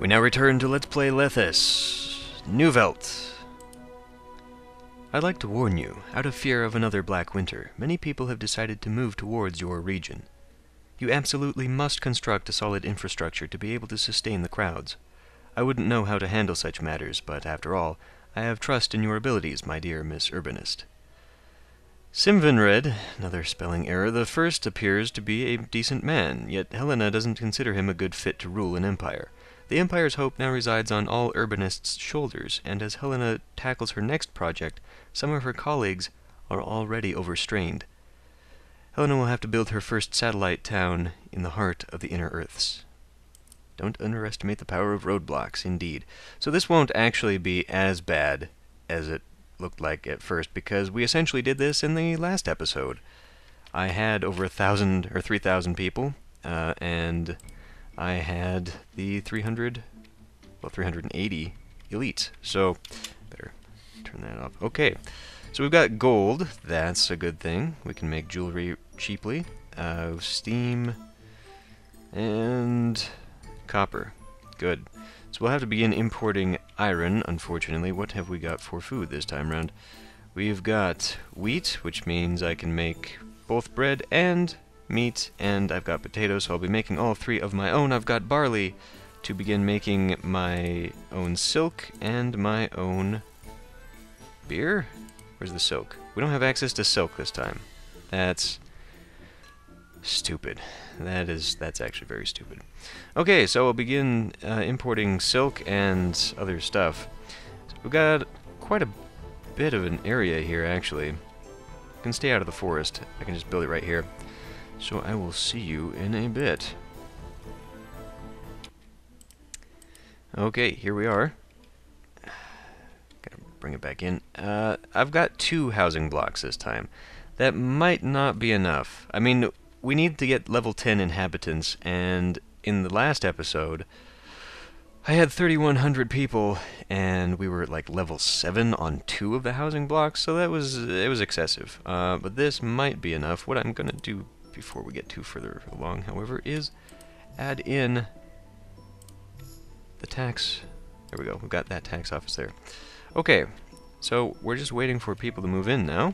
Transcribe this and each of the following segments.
We now return to Let's Play Lethis. Neuvelt. I'd like to warn you, out of fear of another Black Winter, many people have decided to move towards your region. You absolutely must construct a solid infrastructure to be able to sustain the crowds. I wouldn't know how to handle such matters, but after all, I have trust in your abilities, my dear Miss Urbanist. Simvinred, another spelling error, the first appears to be a decent man, yet Helena doesn't consider him a good fit to rule an empire. The Empire's hope now resides on all Urbanists' shoulders, and as Helena tackles her next project, some of her colleagues are already overstrained. Helena will have to build her first satellite town in the heart of the Inner Earths. Don't underestimate the power of roadblocks, indeed. So this won't actually be as bad as it looked like at first, because we essentially did this in the last episode. I had over 1,000 or 3,000 people, and I had the 380 elites. So, better turn that off. Okay, so we've got gold. That's a good thing. We can make jewelry cheaply. Steam and copper. Good. So we'll have to begin importing iron, unfortunately. What have we got for food this time around? We've got wheat, which means I can make both bread and meat, and I've got potatoes, so I'll be making all three of my own. I've got barley to begin making my own silk and my own beer? Where's the silk? We don't have access to silk this time. That's stupid. That's actually very stupid. Okay, so we'll begin importing silk and other stuff. So we've got quite a bit of an area here, actually. I can stay out of the forest. I can just build it right here. So I will see you in a bit. Okay, here we are. Gotta bring it back in. I've got 2 housing blocks this time. That might not be enough. I mean, we need to get level 10 inhabitants, and in the last episode, I had 3,100 people, and we were at like level 7 on 2 of the housing blocks, so it was excessive. But this might be enough. What I'm gonna do before we get too further along, however, is add in the tax. There we go. We've got that tax office there. Okay, so we're just waiting for people to move in now.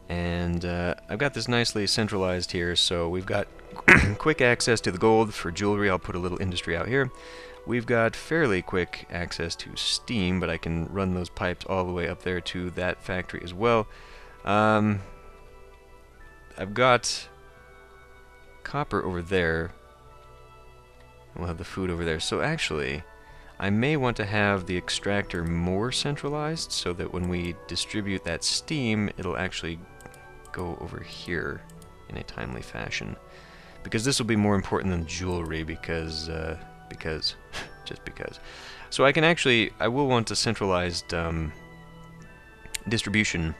And I've got this nicely centralized here, so we've got quick access to the gold for jewelry. I'll put a little industry out here. We've got fairly quick access to steam, but I can run those pipes all the way up there to that factory as well. I've got copper over there. We'll have the food over there. So actually, I may want to have the extractor more centralized so that when we distribute that steam, it'll actually go over here in a timely fashion. Because this will be more important than jewelry, because just because. So I can actually, I will want a centralized distribution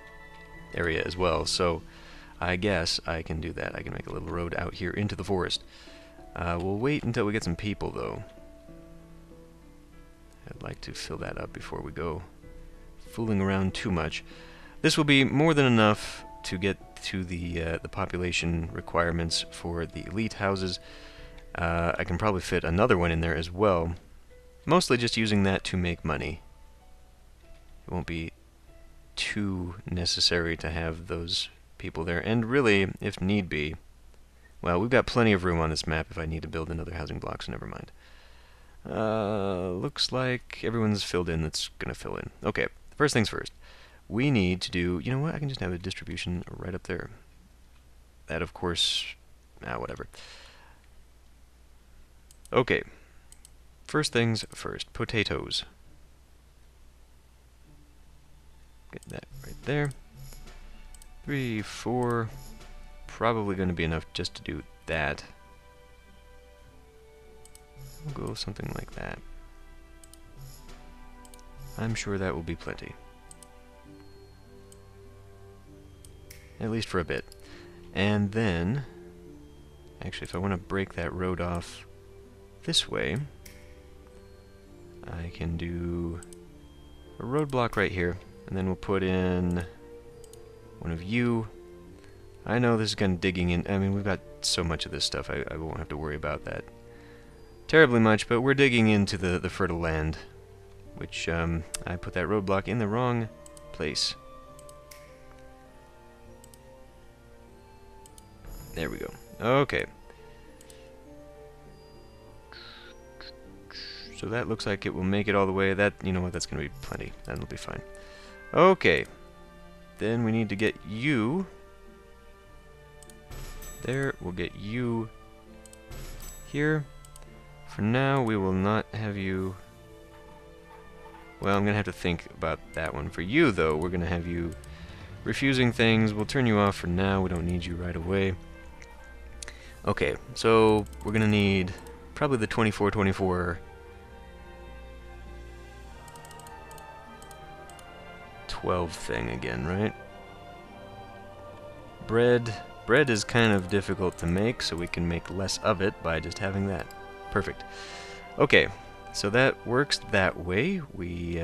area as well, so I guess I can do that. I can make a little road out here into the forest. We'll wait until we get some people, though. I'd like to fill that up before we go fooling around too much. This will be more than enough to get to the population requirements for the elite houses. I can probably fit another one in there as well. Mostly just using that to make money. It won't be too necessary to have those people there. And really, if need be, well, we've got plenty of room on this map if I need to build another housing block, so never mind. Looks like everyone's filled in that's gonna fill in. Okay, first things first. We need to do, you know what, I can just have a distribution right up there. That, of course, whatever. Okay, first things first, potatoes. Get that right there. 3, 4, probably going to be enough just to do that. We'll go something like that. I'm sure that will be plenty. At least for a bit. And then, actually, if I want to break that road off this way, I can do a roadblock right here, and then we'll put in one of you. I know this is kind of digging in. I mean, we've got so much of this stuff, I won't have to worry about that. terribly much, but we're digging into the fertile land, which I put that roadblock in the wrong place. There we go. Okay. So that looks like it will make it all the way. That, you know what, that's going to be plenty. That'll be fine. Okay. Then we need to get you. There, we'll get you here. For now, we will not have you... Well, I'm going to have to think about that one. For you, though, we're going to have you refusing things. We'll turn you off for now. We don't need you right away. Okay, so we're going to need probably the 24-24... 12 thing again, right? Bread is kind of difficult to make, so we can make less of it by just having that. Perfect. Okay, so that works that way. We,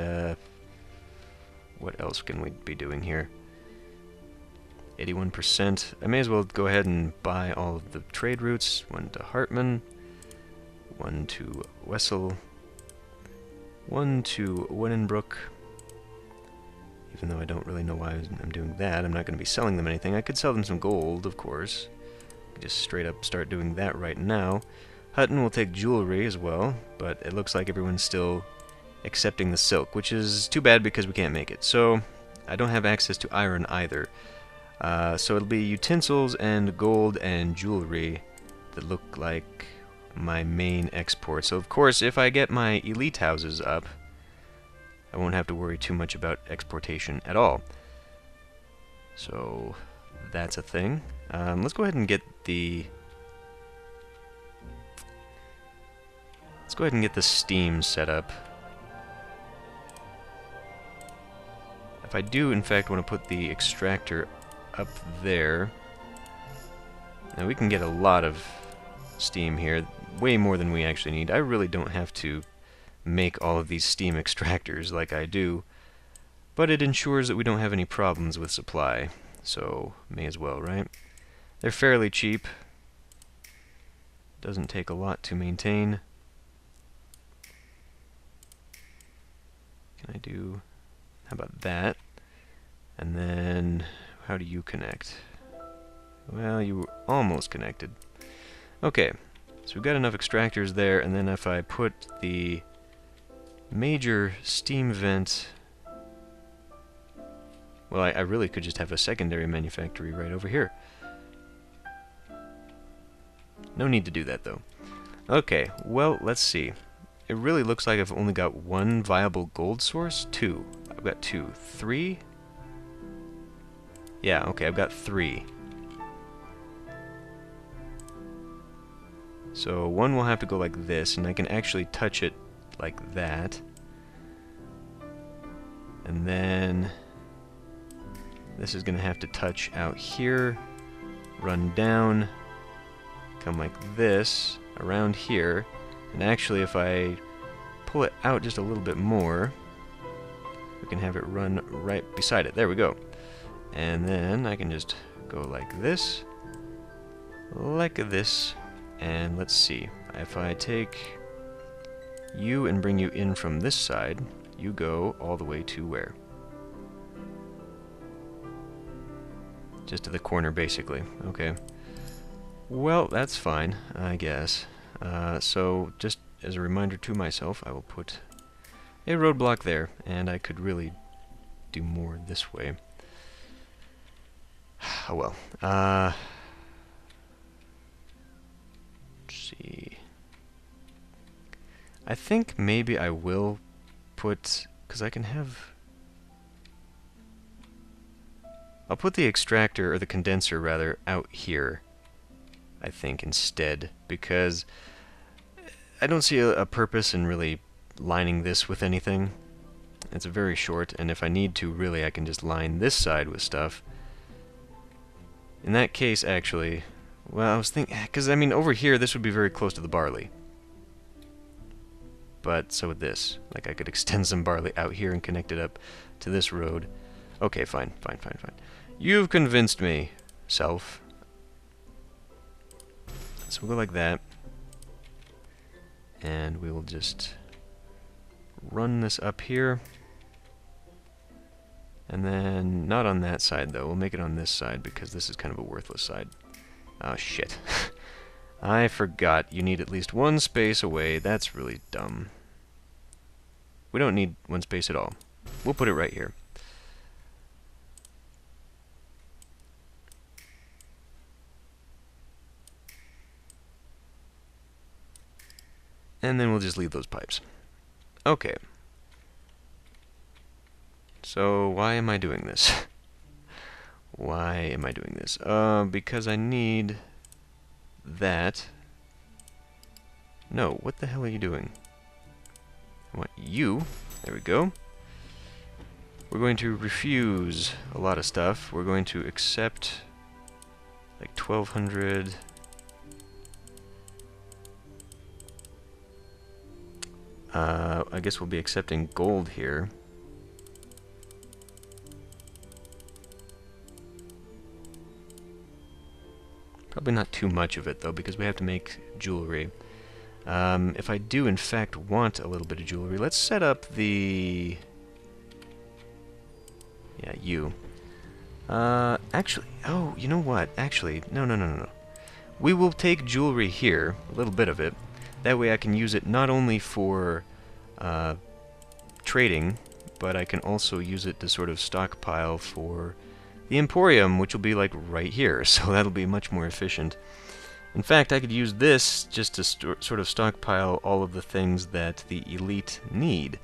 what else can we be doing here? 81%. I may as well go ahead and buy all of the trade routes. One to Hartman, one to Wessel, one to Wenenbrook. Even though I don't really know why I'm doing that, I'm not going to be selling them anything. I could sell them some gold, of course. Just straight up start doing that right now. Hutton will take jewelry as well, but it looks like everyone's still accepting the silk, which is too bad because we can't make it. So I don't have access to iron either. So it'll be utensils and gold and jewelry that look like my main export. So of course, if I get my elite houses up, I won't have to worry too much about exportation at all. So that's a thing. Let's go ahead and get the... Let's go ahead and get the steam set up. If I do, in fact, want to put the extractor up there, now we can get a lot of steam here, way more than we actually need. I really don't have to make all of these steam extractors like I do, but it ensures that we don't have any problems with supply, so may as well, right? They're fairly cheap. Doesn't take a lot to maintain. Can I do... how about that? And then, how do you connect? Well, you were almost connected. Okay, so we've got enough extractors there, and then if I put the major steam vent... Well, I really could just have a secondary manufactory right over here. No need to do that, though. Okay, well, let's see. It really looks like I've only got one viable gold source. Two. I've got two. Three? Yeah, okay, I've got three. So one will have to go like this, and I can actually touch it like that. And then this is going to have to touch out here, run down, come like this, around here, and actually if I pull it out just a little bit more, we can have it run right beside it. There we go. And then I can just go like this, and let's see. If I take you and bring you in from this side, you go all the way to where? Just to the corner, basically. Okay. Well, that's fine, I guess. So, just as a reminder to myself, I will put a roadblock there, and I could really do more this way. Oh well. Let's see. I think maybe I will put... because I can have... I'll put the extractor, or the condenser rather, out here, I think, instead, because I don't see a purpose in really lining this with anything. It's very short, and if I need to, really, I can just line this side with stuff. In that case, actually, well, I was thinking, because, I mean, over here, this would be very close to the barley. But so would this. Like, I could extend some barley out here and connect it up to this road. Okay, fine. You've convinced me, self. So we'll go like that. And we will just run this up here. And then, not on that side though, we'll make it on this side because this is kind of a worthless side. Oh shit. I forgot you need at least one space away. That's really dumb. We don't need one space at all. We'll put it right here. And then we'll just leave those pipes. Okay. So why am I doing this? Why am I doing this? Because I need that. No, what the hell are you doing? I want you. There we go. We're going to refuse a lot of stuff. We're going to accept like 1,200. I guess we'll be accepting gold here. Probably not too much of it, though, because we have to make jewelry. If I do, in fact, want a little bit of jewelry, let's set up the... Yeah, you. Actually... Oh, you know what? Actually, no. We will take jewelry here, a little bit of it. That way I can use it not only for trading, but I can also use it to sort of stockpile for the Emporium, which will be like right here, so that'll be much more efficient. In fact, I could use this just to sort of stockpile all of the things that the elite need.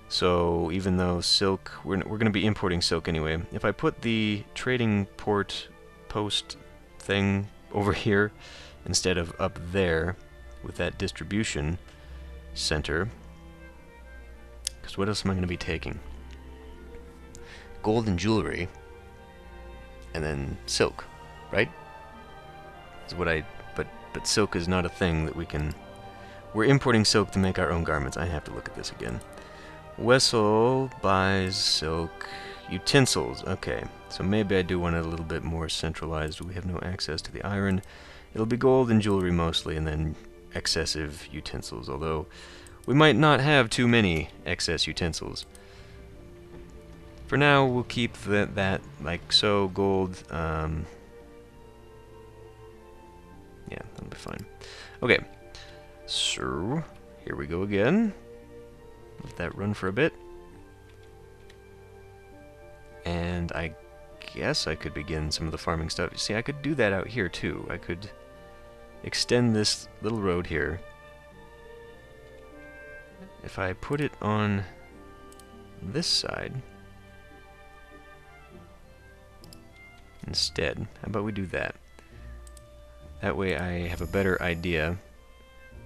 So even though silk, we're going to be importing silk anyway. If I put the trading port post thing over here instead of up there with that distribution center, because what else am I going to be taking? Gold and jewelry. And then silk, right? Is what but silk is not a thing that we can... We're importing silk to make our own garments. I have to look at this again. Wessel buys silk utensils. Okay, so maybe I do want it a little bit more centralized. We have no access to the iron. It'll be gold and jewelry mostly, and then excessive utensils, although we might not have too many excess utensils. For now, we'll keep that like so, gold, yeah, that'll be fine. Okay, so, here we go again. Let that run for a bit. And I guess I could begin some of the farming stuff. See, I could do that out here, too. I could extend this little road here. If I put it on this side... instead, how about we do that? That way I have a better idea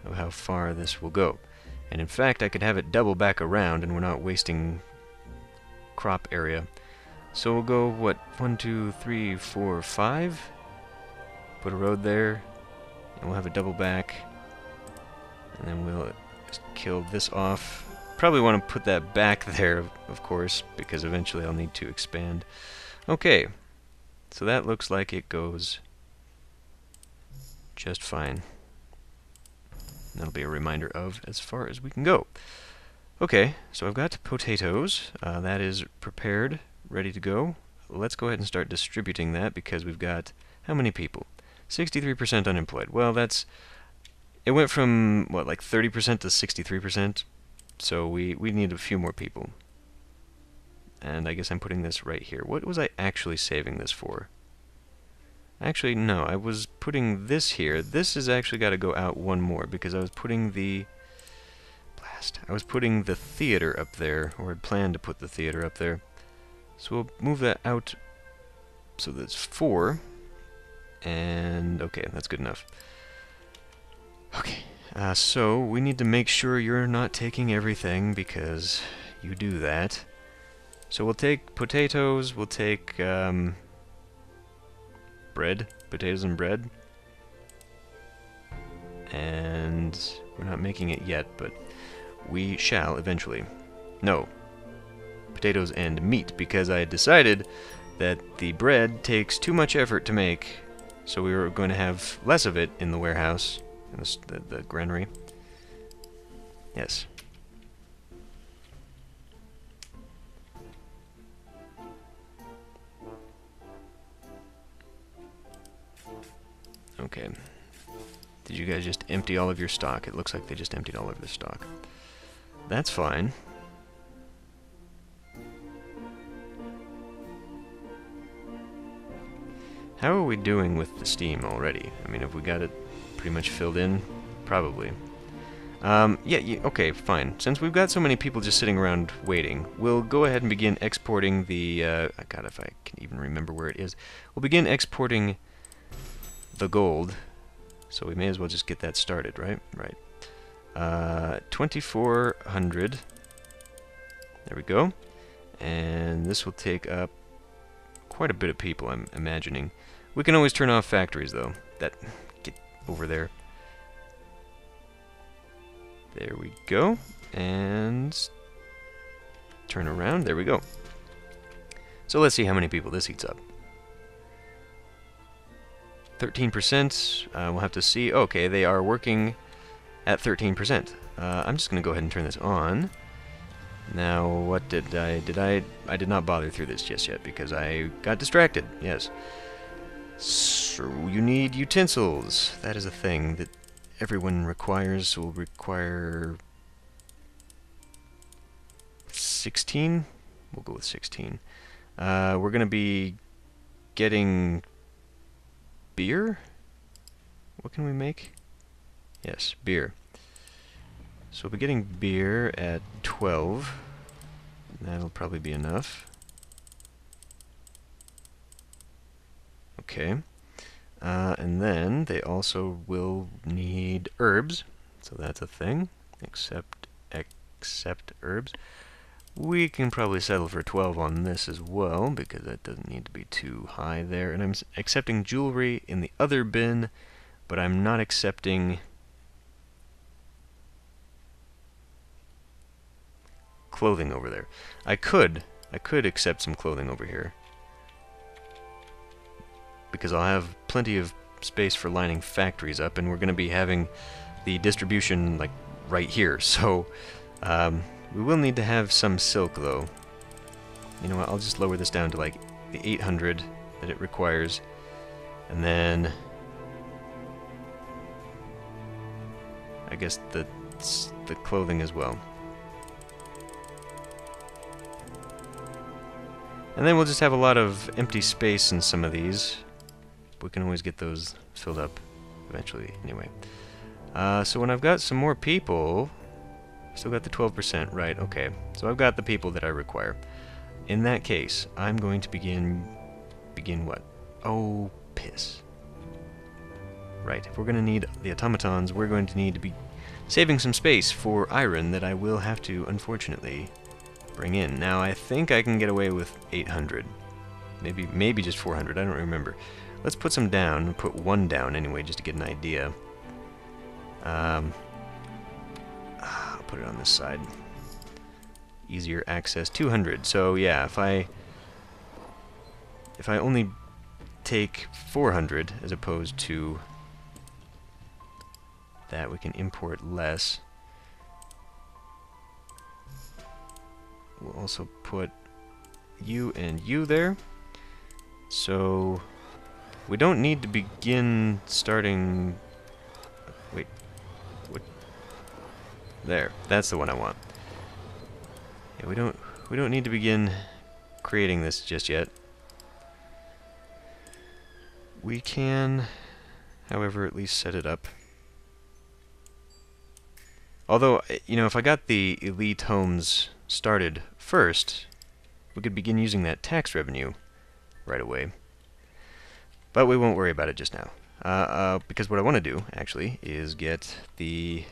of how far this will go. And in fact, I could have it double back around and we're not wasting crop area. So we'll go, what, 1, 2, 3, 4, 5? Put a road there, and we'll have it double back. And then we'll just kill this off. Probably want to put that back there, of course, because eventually I'll need to expand. Okay. So that looks like it goes just fine. That'll be a reminder of as far as we can go. Okay, so I've got potatoes. That is prepared, ready to go. Let's go ahead and start distributing that because we've got how many people? 63% unemployed. Well, that's... It went from, what, like 30% to 63%? So we need a few more people. And I guess I'm putting this right here. What was I actually saving this for? Actually, no, I was putting this here. This has actually got to go out one more because I was putting the... Blast. I was putting the theater up there, or had planned to put the theater up there. So we'll move that out so that's 4. And, okay, that's good enough. Okay, so we need to make sure you're not taking everything because you do that. So we'll take potatoes, we'll take bread, potatoes and bread. And we're not making it yet, but we shall eventually. No, potatoes and meat, because I had decided that the bread takes too much effort to make, so we were going to have less of it in the warehouse, in the granary. Yes. Okay. Did you guys just empty all of your stock? It looks like they just emptied all of their stock. That's fine. How are we doing with the steam already? I mean, have we got it pretty much filled in? Probably. Yeah, okay, fine. Since we've got so many people just sitting around waiting, we'll go ahead and begin exporting the, God, if I can even remember where it is. We'll begin exporting the gold, so we may as well just get that started, right? Right. 2,400. There we go. And this will take up quite a bit of people, I'm imagining. We can always turn off factories, though. Get over there. There we go. And turn around. There we go. So let's see how many people this eats up. 13%. We'll have to see. Okay, they are working at 13%. I'm just going to go ahead and turn this on. Now, what did I did not bother through this just yet because I got distracted. Yes. So you need utensils. That is a thing that everyone requires. Will require 16. We'll go with 16. We're going to be getting beer. What can we make? Yes, beer. So we'll be getting beer at 12. That'll probably be enough. Okay. And then they also will need herbs. So that's a thing. Except herbs. We can probably settle for 12 on this as well, because that doesn't need to be too high there. And I'm accepting jewelry in the other bin, but I'm not accepting clothing over there. I could accept some clothing over here, because I'll have plenty of space for lining factories up, and we're going to be having the distribution like right here. So we will need to have some silk, though. You know what? I'll just lower this down to like the 800 that it requires, and then I guess the clothing as well. And then we'll just have a lot of empty space in some of these. We can always get those filled up eventually, anyway. So when I've got some more people, still got the 12%, right, okay. So I've got the people that I require. In that case, I'm going to begin what? Oh, piss. Right, if we're going to need the automatons, we're going to need to be saving some space for iron that I will have to, unfortunately, bring in. Now, I think I can get away with 800. Maybe just 400, I don't remember. Let's put some down, put one down anyway, just to get an idea. I'll put it on this side. Easier access, 200. So yeah, if I only take 400 as opposed to that, we can import less. We'll also put you and you there. So we don't need to begin starting. Wait, what? There, that's the one I want. Yeah, we don't need to begin creating this just yet. We can, however, at least set it up. Although, you know, if I got the elite homes started first, we could begin using that tax revenue right away. But we won't worry about it just now. Because what I want to do, actually, is get the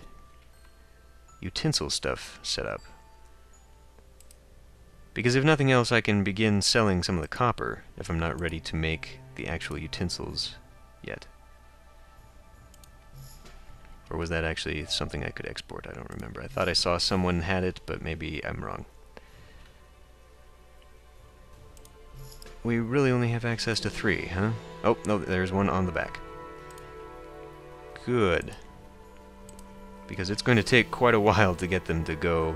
utensil stuff set up. Because if nothing else, I can begin selling some of the copper if I'm not ready to make the actual utensils yet. Or was that actually something I could export? I don't remember. I thought I saw someone had it, but maybe I'm wrong. We really only have access to 3, huh? Oh, no, there's one on the back. Good. because it's going to take quite a while to get them to go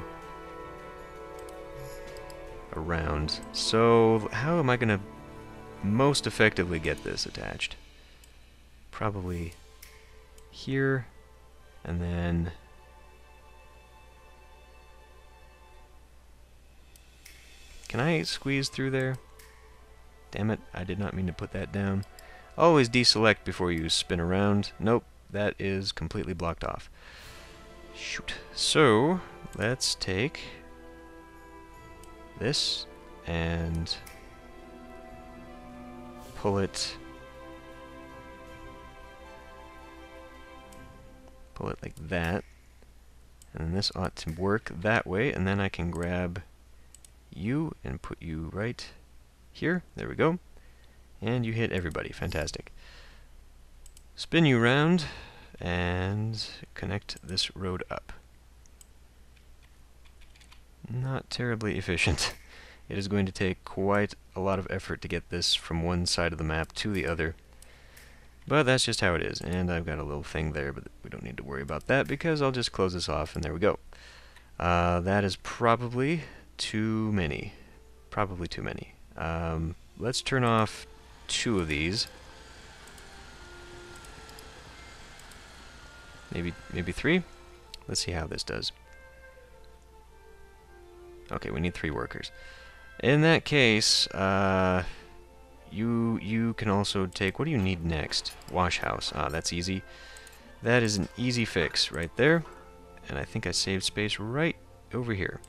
around. So how am I going to most effectively get this attached? Probably here, and then can I squeeze through there? Damn it, I did not mean to put that down. Always deselect before you spin around. Nope, that is completely blocked off. Shoot. So, let's take this and pull it like that. And then this ought to work that way, and then I can grab you and put you right here. There we go. And you hit everybody. Fantastic. Spin you round and connect this road up. Not terribly efficient. It is going to take quite a lot of effort to get this from one side of the map to the other. But that's just how it is. And I've got a little thing there, but we don't need to worry about that because I'll just close this off and there we go. That is probably too many. Probably too many. Let's turn off 2 of these. Maybe 3? Let's see how this does. Okay, we need 3 workers. In that case, you can also take... What do you need next? Wash house. Ah, that's easy. That is an easy fix right there. And I think I saved space right over here.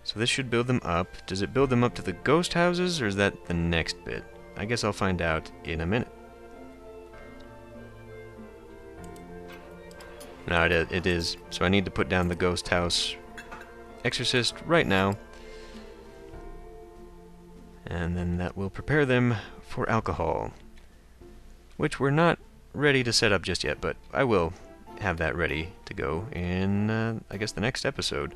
So this should build them up. Does it build them up to the ghost houses, or is that the next bit? I guess I'll find out in a minute. No, it is. So I need to put down the ghost house exorcist right now. And then that will prepare them for alcohol. Which we're not ready to set up just yet, but I will have that ready to go in, I guess, the next episode.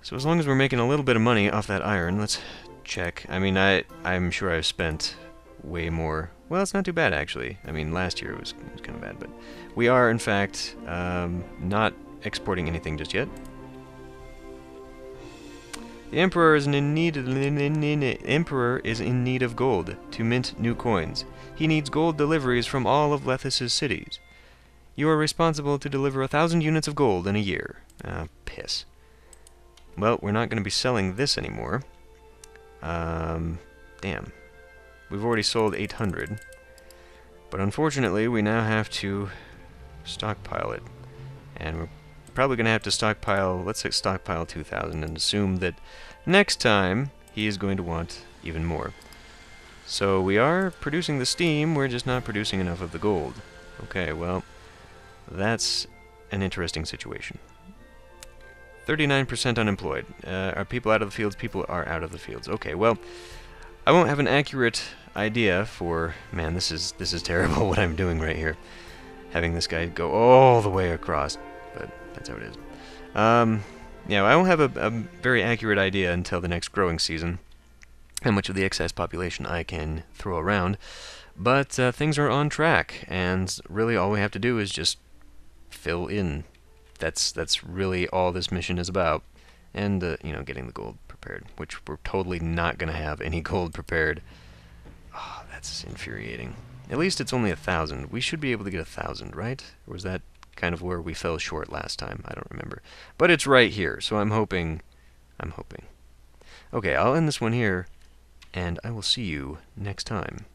So as long as we're making a little bit of money off that iron, let's check. I mean, I'm sure I've spent way more. Well, it's not too bad, actually. I mean, last year it was kind of bad, but we are, in fact, not exporting anything just yet. The Emperor is in need of gold to mint new coins. He needs gold deliveries from all of Lethis' cities. You are responsible to deliver 1,000 units of gold in a year. Ah, piss. Well, we're not going to be selling this anymore. Damn. We've already sold 800. But unfortunately, we now have to stockpile it. And we're probably going to have to stockpile, let's say stockpile 2,000 and assume that next time he is going to want even more. So we are producing the steam, we're just not producing enough of the gold. Okay, well, that's an interesting situation. 39% unemployed. Are people out of the fields? People are out of the fields. Okay, well, I won't have an accurate idea for... Man, this is terrible what I'm doing right here. Having this guy go all the way across, but that's how it is. Yeah, I won't have a very accurate idea until the next growing season, how much of the excess population I can throw around. But things are on track, and really all we have to do is just fill in. That's really all this mission is about. And, you know, getting the gold prepared, which we're totally not going to have any gold prepared. Oh, that's infuriating. At least it's only 1,000. We should be able to get 1,000, right? Or was that kind of where we fell short last time? I don't remember. But it's right here, so I'm hoping. Okay, I'll end this one here, and I will see you next time.